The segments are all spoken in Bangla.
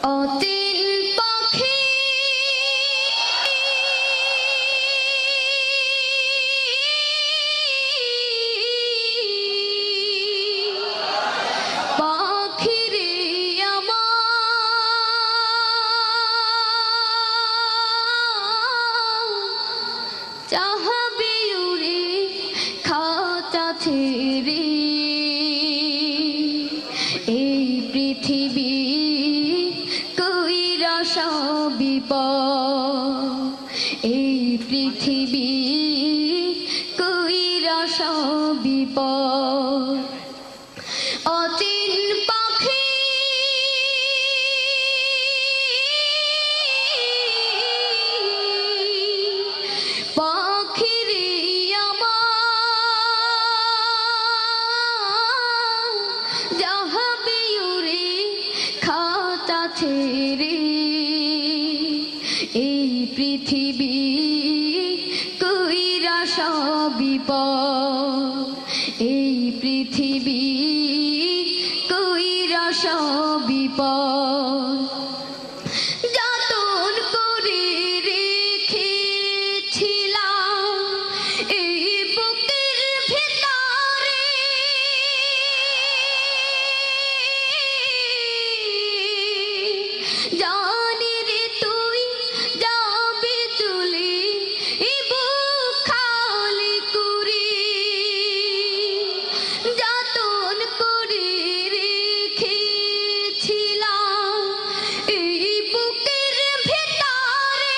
অতীন পাখি পাখিরে আমার চাহাবি উড়ে খাঁচা ছেড়ে এই পৃথিবী কইরা বিপদ এই পৃথিবী কইরা বিপদ অতীন পাখি পাখিরে আমার যাহাবে উড়ে খাঁচা ছেড়ে এই পৃথিবী কইরা বিপদ এই পৃথিবী কইরা বিপদ যতন করে রেখেছিলাম এই বুকের ভিতরে জানি রে তুই যাবে চলে এই বুক খালি করে যতন করে রেখেছিলাম এই বুকের ভিতরে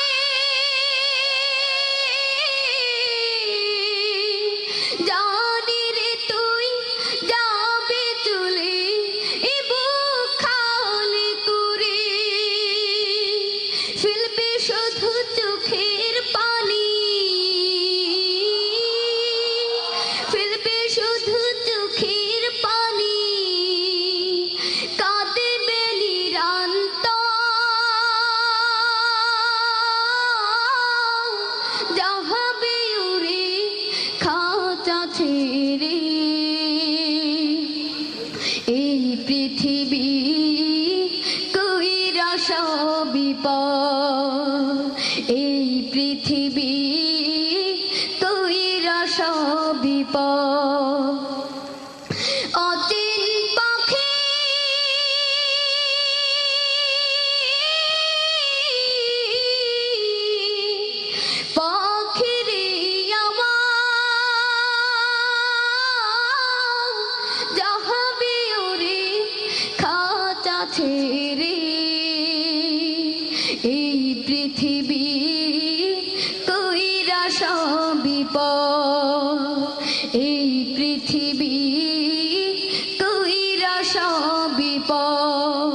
জানি রে তুই যাবে চলে এই বুক খালি করে ফেলবে শুধু চোখের পানি ফেলবে শুধু চোখের পানি কাঁদবে নিরন্তর যাহাবে উড়ে খাঁচা ছেড়ে এই পৃথিবী কইরা বিপদ এই পৃথিবী কইরা বিপদ অতীন পাখি পাখিরে আমার যাহাবে উড়ে খাঁচা ছেড়ে এই পৃথিবী কইরা বিপদ এই পৃথিবী কইরা বিপদ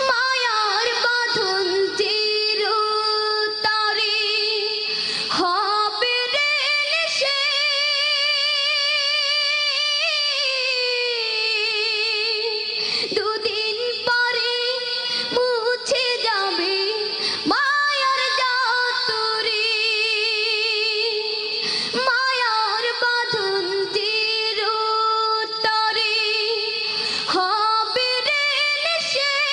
মায়ার বাঁধন চিরতরে হবে রে নিশেষ দুদিন পরে মুছে যাবে মায়ার জাতরে মায়ার বাঁধন চিরতরে হবে রে নিশেষ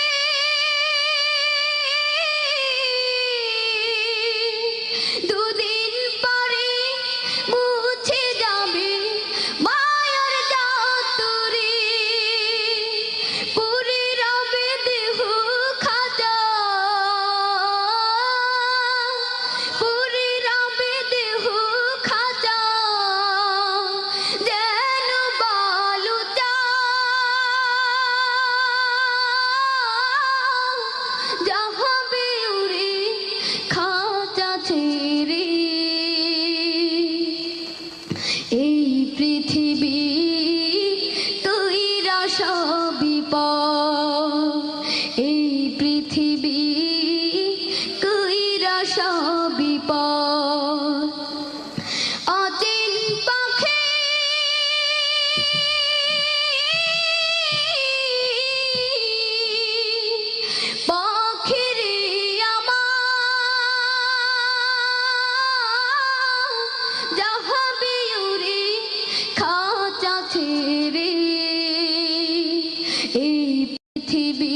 দুদিন পরে মুছে যাবে মায়ার জাতরে পুরে রবে দেহ খাঁচা পুরে রবে দেহ খাঁচা যেন বালুচা যাহাবে উড়ে খাঁচা ছেড়ে এই পৃথিবী কইরা বিপদ এই পৃথিবী কইরা বিপদ অতীন পাখি পাখিরে আমার যাহাবে উড়ে খাঁচা ছেড়ে এই পৃথিবী